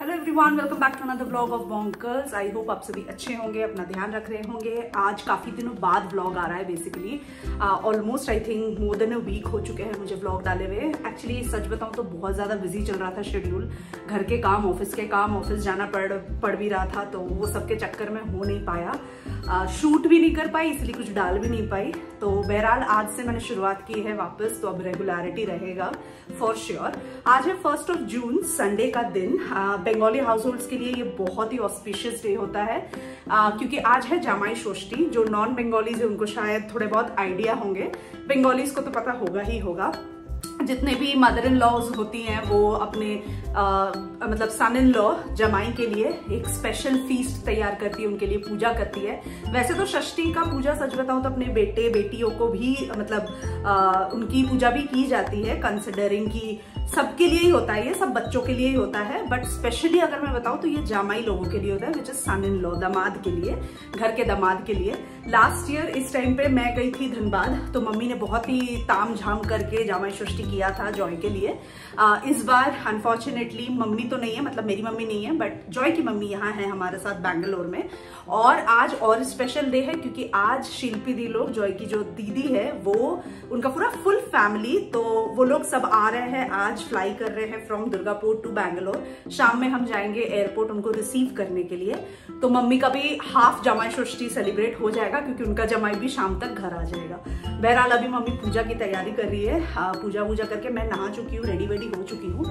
Hello everyone, welcome back to another vlog of bonkers. I hope आप सभी अच्छे होंगे, अपना ध्यान रख रहे होंगे। आज काफी दिनों बाद व्लॉग आ रहा है। Basically almost I think more than a week हो चुके हैं मुझे व्लॉग डाले हुए। एक्चुअली सच बताऊं तो बहुत ज्यादा बिजी चल रहा था शेड्यूल, घर के काम, ऑफिस के काम, ऑफिस जाना पड़ भी रहा था, तो वो सबके चक्कर में हो नहीं पाया। शूट भी नहीं कर पाई, इसलिए कुछ डाल भी नहीं पाई। तो बहरहाल आज से मैंने शुरुआत की है वापस, तो अब रेगुलरिटी रहेगा फॉर श्योर। आज है 1 जून, संडे का दिन। बंगाली हाउस होल्ड्स के लिए ये बहुत ही ऑस्पिशियस डे होता है, क्योंकि आज है जामाई षष्ठी। जो नॉन बंगालीज है उनको शायद थोड़े बहुत आइडिया होंगे, बंगालीज को तो पता होगा ही होगा। जितने भी मदर इन लॉज होती हैं वो अपने मतलब सन इन लॉ जमाई के लिए एक स्पेशल फीस्ट तैयार करती है, उनके लिए पूजा करती है। वैसे तो षष्ठी का पूजा सच बताऊं तो अपने बेटे बेटियों को भी मतलब उनकी पूजा भी की जाती है, कंसिडरिंग कि सबके लिए ही होता है, ये सब बच्चों के लिए ही होता है। बट स्पेशली अगर मैं बताऊं तो ये जामाई लोगों के लिए होता है, which is sun in law, दामाद के लिए, घर के दामाद के लिए। लास्ट ईयर इस टाइम पे मैं गई थी धनबाद, तो मम्मी ने बहुत ही ताम झाम करके जामाई षष्ठी किया था जॉय के लिए। इस बार अनफॉर्चुनेटली मम्मी तो नहीं है, मतलब मेरी मम्मी नहीं है, बट जॉय की मम्मी यहाँ है हमारे साथ बैंगलोर में। और आज और स्पेशल डे है, क्योंकि आज शिल्पी दी लोग, जॉय की जो दीदी है, वो उनका पूरा फुल फैमिली, तो वो लोग सब आ रहे हैं, आज फ्लाई कर रहे हैं फ्रॉम दुर्गापुर टू बैंगलोर। शाम में हम जाएंगे एयरपोर्ट उनको रिसीव करने के लिए। तो मम्मी का भी हाफ जमाई षष्ठी सेलिब्रेट हो जाएगा, क्योंकि उनका जमाई भी शाम तक घर आ जाएगा। बहरहाल अभी मम्मी पूजा की तैयारी कर रही है। पूजा वूजा करके मैं नहा चुकी हूँ, रेडी वेडी हो चुकी हूँ,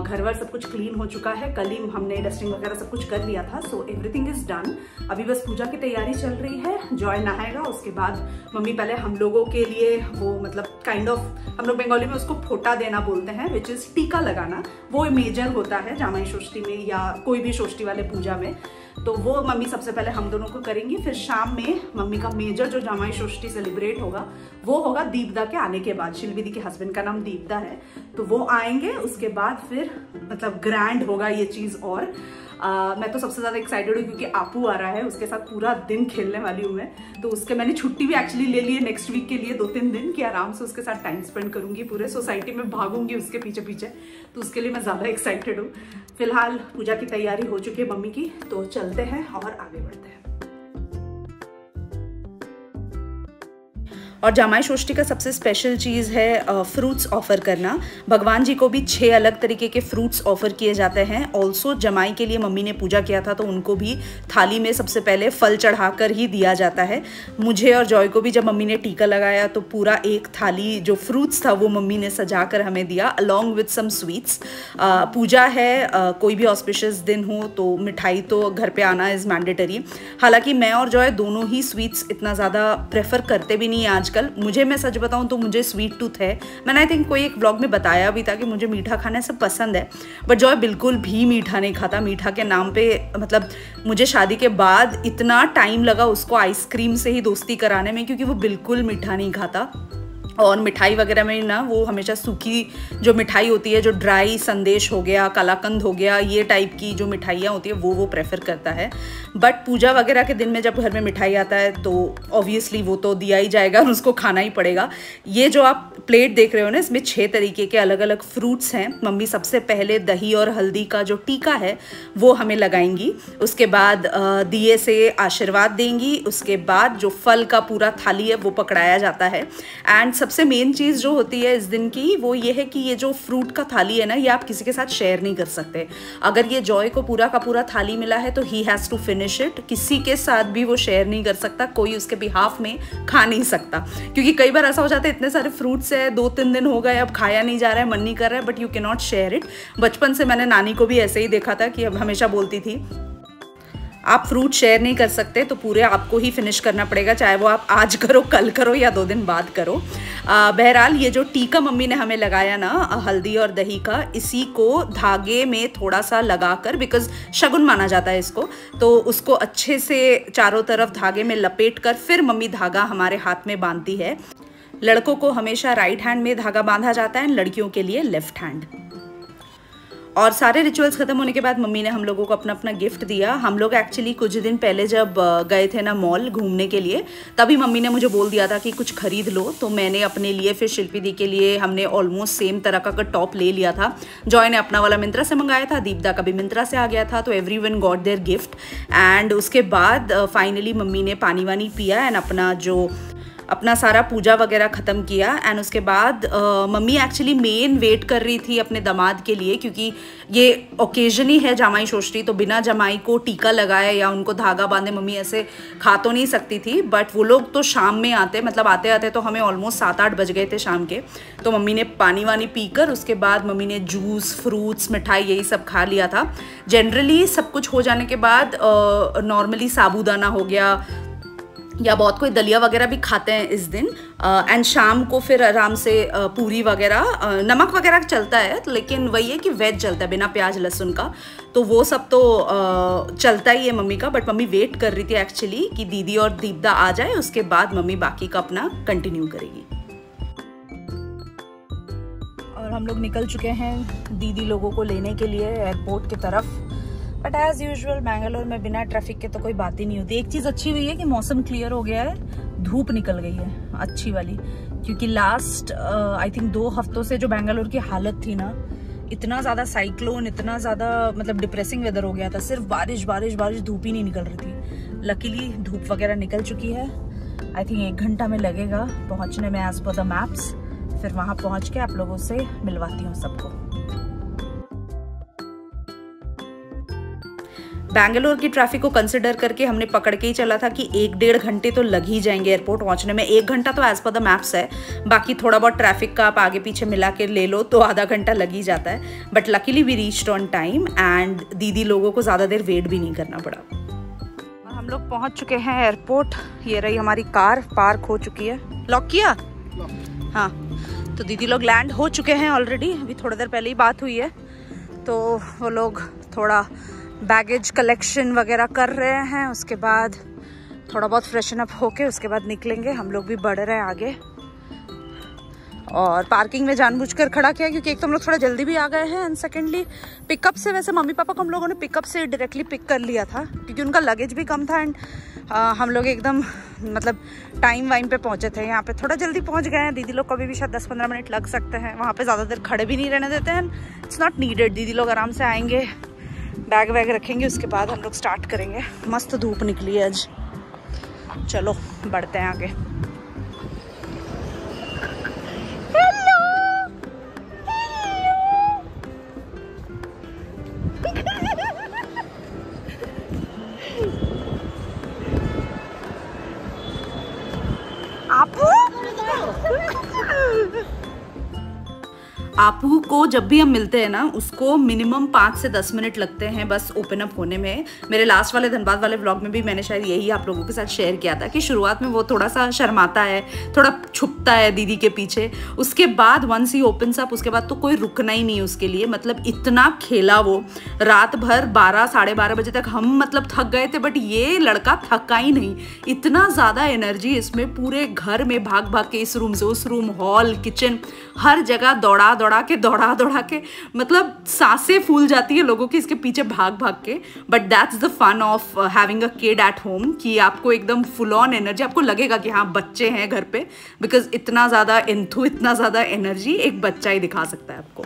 घर वर सब कुछ क्लीन हो चुका है। कल ही हमने डस्टिंग वगैरह सब कुछ कर लिया था, सो एवरीथिंग इज डन। अभी बस पूजा की तैयारी चल रही है। जॉय नहाएगा, उसके बाद मम्मी पहले हम लोगों के लिए वो मतलब काइंड ऑफ, हम लोग बंगाली में उसको फोटा देना बोलते हैं, विच इज टीका लगाना। वो मेजर होता है जामाई षष्ठी में या कोई भी षष्ठी वाले पूजा में, तो वो मम्मी सबसे पहले हम दोनों को करेंगी। फिर शाम में मम्मी का मेजर जो जामाई षष्ठी सेलिब्रेट होगा वो होगा दीपदा के आने के बाद। शिल्पी दी के हस्बैंड का नाम दीपदा है, तो वो आएंगे, उसके बाद फिर मतलब ग्रैंड होगा ये चीज। और मैं तो सबसे ज्यादा एक्साइटेड हूँ, क्योंकि आपू आ रहा है, उसके साथ पूरा दिन खेलने वाली हूँ मैं। तो उसके मैंने छुट्टी भी एक्चुअली ले ली है नेक्स्ट वीक के लिए, 2-3 दिन की आराम से उसके साथ टाइम स्पेंड करूंगी, पूरे सोसाइटी में भागूंगी उसके पीछे पीछे। तो उसके लिए मैं ज्यादा एक्साइटेड हूँ। फिलहाल पूजा की तैयारी हो चुकी है मम्मी की, तो चलते हैं और आगे बढ़ते हैं। और जामाई षष्ठी का सबसे स्पेशल चीज़ है फ्रूट्स ऑफर करना। भगवान जी को भी 6 अलग तरीके के फ्रूट्स ऑफर किए जाते हैं। ऑल्सो जमाई के लिए मम्मी ने पूजा किया था, तो उनको भी थाली में सबसे पहले फल चढ़ाकर ही दिया जाता है। मुझे और जॉय को भी जब मम्मी ने टीका लगाया तो पूरा एक थाली जो फ्रूट्स था वो मम्मी ने सजा कर हमें दिया, अलॉन्ग विथ सम स्वीट्स। पूजा है, कोई भी ऑस्पिशियस दिन हो तो मिठाई तो घर पे आना इज़ मैंडेटरी। हालांकि मैं और जॉय दोनों ही स्वीट्स इतना ज़्यादा प्रेफर करते भी नहीं आज कल। मुझे, मैं सच बताऊं तो मुझे स्वीट टूथ है। मैंने आई थिंक कोई एक व्लॉग में बताया भी था कि मुझे मीठा खाना सब पसंद है, बट जॉय बिल्कुल भी मीठा नहीं खाता। मीठा के नाम पे मतलब मुझे शादी के बाद इतना टाइम लगा उसको आइसक्रीम से ही दोस्ती कराने में, क्योंकि वो बिल्कुल मीठा नहीं खाता। और मिठाई वगैरह में ना वो हमेशा सूखी जो मिठाई होती है, जो ड्राई संदेश हो गया, कलाकंद हो गया, ये टाइप की जो मिठाइयाँ होती है वो प्रेफर करता है। बट पूजा वगैरह के दिन में जब घर में मिठाई आता है तो ऑब्वियसली वो तो दिया ही जाएगा और उसको खाना ही पड़ेगा। ये जो आप प्लेट देख रहे हो ना, इसमें 6 तरीके के अलग अलग फ्रूट्स हैं। मम्मी सबसे पहले दही और हल्दी का जो टीका है वो हमें लगाएंगी, उसके बाद दिए से आशीर्वाद देंगी, उसके बाद जो फल का पूरा थाली है वो पकड़ाया जाता है। एंड सबसे मेन चीज़ जो होती है इस दिन की वो ये है कि ये जो फ्रूट का थाली है ना, ये आप किसी के साथ शेयर नहीं कर सकते। अगर ये जॉय को पूरा का पूरा थाली मिला है तो ही हैज़ टू फिनिश इट, किसी के साथ भी वो शेयर नहीं कर सकता, कोई उसके बिहाफ में खा नहीं सकता। क्योंकि कई बार ऐसा हो जाता है, इतने सारे फ्रूट्स है, 2-3 दिन हो गए, अब खाया नहीं जा रहा है, मन नहीं कर रहा है, but you can not share it. बचपन से मैंने नानी को भी ऐसे ही देखा था कि अब हमेशा बोलती थी आप फ्रूट शेयर नहीं कर सकते, तो पूरे आपको ही फिनिश करना पड़ेगा, चाहे वो आप आज करो, कल करो या 2 दिन बाद करो। बहरहाल ये जो टीका मम्मी ने हमें लगाया ना हल्दी और दही का, इसी को धागे में थोड़ा सा लगाकर, बिकॉज शगुन माना जाता है इसको, तो उसको अच्छे से चारों तरफ धागे में लपेट कर फिर मम्मी धागा हमारे हाथ में बांधती है। लड़कों को हमेशा राइट हैंड में धागा बांधा जाता है, लड़कियों के लिए लेफ्ट हैंड। और सारे रिचुअल्स ख़त्म होने के बाद मम्मी ने हम लोगों को अपना अपना गिफ्ट दिया। हम लोग एक्चुअली कुछ दिन पहले जब गए थे ना मॉल घूमने के लिए, तभी मम्मी ने मुझे बोल दिया था कि कुछ खरीद लो, तो मैंने अपने लिए फिर शिल्पी दी के लिए हमने ऑलमोस्ट सेम तरह का टॉप ले लिया था। जॉय ने अपना वाला मिंत्रा से मंगाया था, दीपदा का भी मिंत्रा से आ गया था, तो everyone got their gift. And उसके बाद फाइनली मम्मी ने पानी वानी पिया एंड अपना सारा पूजा वगैरह ख़त्म किया। एंड उसके बाद मम्मी एक्चुअली मेन वेट कर रही थी अपने दामाद के लिए, क्योंकि ये ओकेजन ही है जमाई षष्ठी, तो बिना जमाई को टीका लगाए या उनको धागा बांधे मम्मी ऐसे खा तो नहीं सकती थी। बट वो लोग तो शाम में आते, मतलब आते आते तो हमें ऑलमोस्ट 7-8 बज गए थे शाम के। तो मम्मी ने पानी वानी पीकर उसके बाद मम्मी ने जूस, फ्रूट्स, मिठाई यही सब खा लिया था। जनरली सब कुछ हो जाने के बाद नॉर्मली साबूदाना हो गया या बहुत कोई दलिया वगैरह भी खाते हैं इस दिन। एंड शाम को फिर आराम से पूरी वगैरह, नमक वगैरह चलता है, लेकिन वही है कि वेज चलता है बिना प्याज लहसुन का, तो वो सब तो चलता ही है मम्मी का। बट मम्मी वेट कर रही थी एक्चुअली कि दीदी और दीपदा आ जाए, उसके बाद मम्मी बाकी का अपना कंटिन्यू करेगी। और हम लोग निकल चुके हैं दीदी लोगों को लेने के लिए एयरपोर्ट की तरफ। बट एज यूजुअल बैंगलोर में बिना ट्रैफिक के तो कोई बात ही नहीं होती। एक चीज़ अच्छी हुई है कि मौसम क्लियर हो गया है, धूप निकल गई है अच्छी वाली, क्योंकि लास्ट आई थिंक 2 हफ्तों से जो बैंगलोर की हालत थी ना, इतना ज़्यादा साइक्लोन, इतना ज़्यादा मतलब डिप्रेसिंग वेदर हो गया था, सिर्फ बारिश बारिश बारिश, धूप ही नहीं निकल रही थी। लकीली धूप वगैरह निकल चुकी है। आई थिंक 1 घंटा में लगेगा पहुँचने में एज पर द मैप्स। फिर वहाँ पहुँच के आप लोगों से मिलवाती हूँ सबको। बैंगलोर की ट्रैफिक को कंसिडर करके हमने पकड़ के ही चला था कि 1-1.5 घंटे तो लग ही जाएंगे एयरपोर्ट पहुंचने में। 1 घंटा तो एज पर द मैप्स है, बाकी थोड़ा बहुत ट्रैफिक का आप आगे पीछे मिला के ले लो तो आधा घंटा लग ही जाता है। But luckily we reached on time and दीदी लोगों को ज़्यादा देर वेट भी नहीं करना पड़ा। हम लोग पहुंच चुके हैं एयरपोर्ट। ये रही हमारी कार, पार्क हो चुकी है। लॉक किया? हाँ, तो दीदी लोग लैंड हो चुके हैं ऑलरेडी, अभी थोड़ी देर पहले ही बात हुई है। तो वो लोग थोड़ा बैगेज कलेक्शन वगैरह कर रहे हैं, उसके बाद थोड़ा बहुत फ्रेशन अप होके उसके बाद निकलेंगे। हम लोग भी बढ़ रहे हैं आगे। और पार्किंग में जानबूझकर खड़ा किया क्योंकि एक तो हम लोग थोड़ा जल्दी भी आ गए हैं, एंड सेकेंडली पिकअप से, वैसे मम्मी पापा को हम लोगों ने पिकअप से डायरेक्टली पिक कर लिया था क्योंकि उनका लगेज भी कम था। एंड हम लोग एकदम मतलब टाइम वाइम पे पहुंचे थे। यहाँ पे थोड़ा जल्दी पहुंच गए हैं। दीदी लोग को भी शायद 10-15 मिनट लग सकते हैं। वहाँ पे ज़्यादा देर खड़े भी नहीं रहने देते हैं, इट्स नॉट नीडेड। दीदी लोग आराम से आएंगे, बैग वैग रखेंगे, उसके बाद हम लोग स्टार्ट करेंगे। मस्त धूप निकली है आज। चलो बढ़ते हैं आगे। आपू को जब भी हम मिलते हैं ना, उसको मिनिमम 5 से 10 मिनट लगते हैं बस ओपन अप होने में। मेरे लास्ट वाले धनबाद वाले व्लॉग में भी मैंने शायद यही आप लोगों के साथ शेयर किया था कि शुरुआत में वो थोड़ा सा शर्माता है, थोड़ा छुपता है दीदी के पीछे। उसके बाद वंस ही ओपन्स अप, उसके बाद तो कोई रुकना ही नहीं उसके लिए। मतलब इतना खेला वो रात भर, 12 साढ़े 12 बजे तक हम मतलब थक गए थे, बट ये लड़का थका ही नहीं। इतना ज़्यादा एनर्जी इसमें, पूरे घर में भाग भाग के इस रूम से उस रूम, हॉल, किचन, हर जगह दौड़ा दौड़ा के मतलब सांसें फूल जाती है लोगों की इसके पीछे भाग भाग के। But that's the fun of having a kid at home, कि आपको एकदम फुल ऑन एनर्जी, आपको लगेगा कि हाँ बच्चे हैं घर पे, बिकॉज इतना ज़्यादा एंथू, इतना ज़्यादा एनर्जी एक बच्चा ही दिखा सकता है आपको।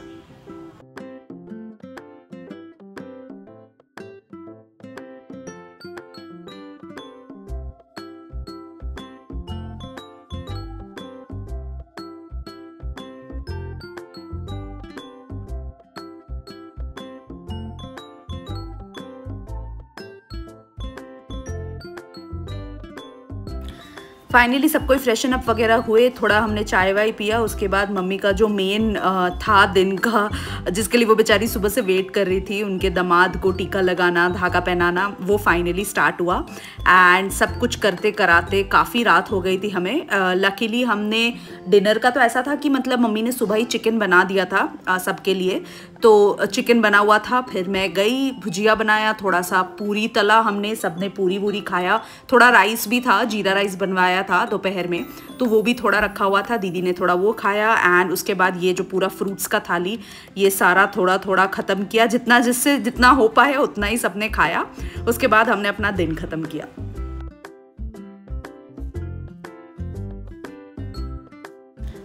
फाइनली सब कोई फ्रेशन अप वगैरह हुए, थोड़ा हमने चाय वाय पिया। उसके बाद मम्मी का जो मेन था दिन का, जिसके लिए वो बेचारी सुबह से वेट कर रही थी, उनके दामाद को टीका लगाना, धागा पहनाना, वो फाइनली स्टार्ट हुआ। एंड सब कुछ करते कराते काफ़ी रात हो गई थी हमें। लकीली हमने डिनर का तो ऐसा था कि मतलब मम्मी ने सुबह ही चिकन बना दिया था सबके लिए, तो चिकन बना हुआ था। फिर मैं गई, भुजिया बनाया, थोड़ा सा पूरी तला हमने, सबने पूरी वूरी खाया, थोड़ा राइस भी था, जीरा राइस बनवाया था दोपहर में, तो वो भी थोड़ा रखा हुआ था, दीदी ने थोड़ा वो खाया। एंड उसके बाद ये जो पूरा फ्रूट्स का थाली, ये सारा थोड़ा थोड़ा ख़त्म किया, जिससे जितना हो पाया उतना ही सबने खाया। उसके बाद हमने अपना दिन ख़त्म किया।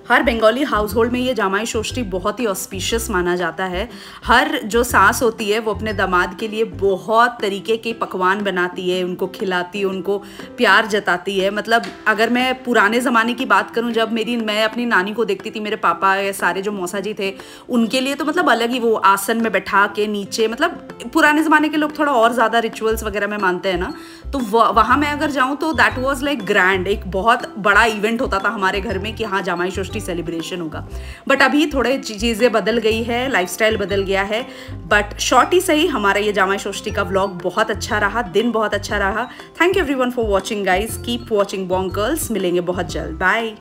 हर बंगाली हाउस होल्ड में ये जामाई षष्ठी बहुत ही ऑस्पिशियस माना जाता है। हर जो सास होती है वो अपने दामाद के लिए बहुत तरीके के पकवान बनाती है, उनको खिलाती है, उनको प्यार जताती है। मतलब अगर मैं पुराने ज़माने की बात करूं, जब मैं अपनी नानी को देखती थी, मेरे पापा या सारे जो मौसा जी थे उनके लिए तो मतलब अलग ही, वो आसन में बैठा के नीचे, मतलब पुराने ज़माने के लोग थोड़ा और ज़्यादा रिचुअल्स वगैरह में मानते हैं ना, तो वहाँ मैं अगर जाऊँ तो दैट वॉज लाइक ग्रैंड, एक बहुत बड़ा इवेंट होता था हमारे घर में कि हाँ जामाई षष्ठी सेलिब्रेशन होगा। बट अभी थोड़े चीज़ें बदल गई है, लाइफस्टाइल बदल गया है। बट शॉर्ट ही सही, हमारा ये जामाई षष्ठी का व्लॉग बहुत अच्छा रहा, दिन बहुत अच्छा रहा। Thank you everyone for watching guys, keep watching bong girls. मिलेंगे बहुत जल्द, बाय।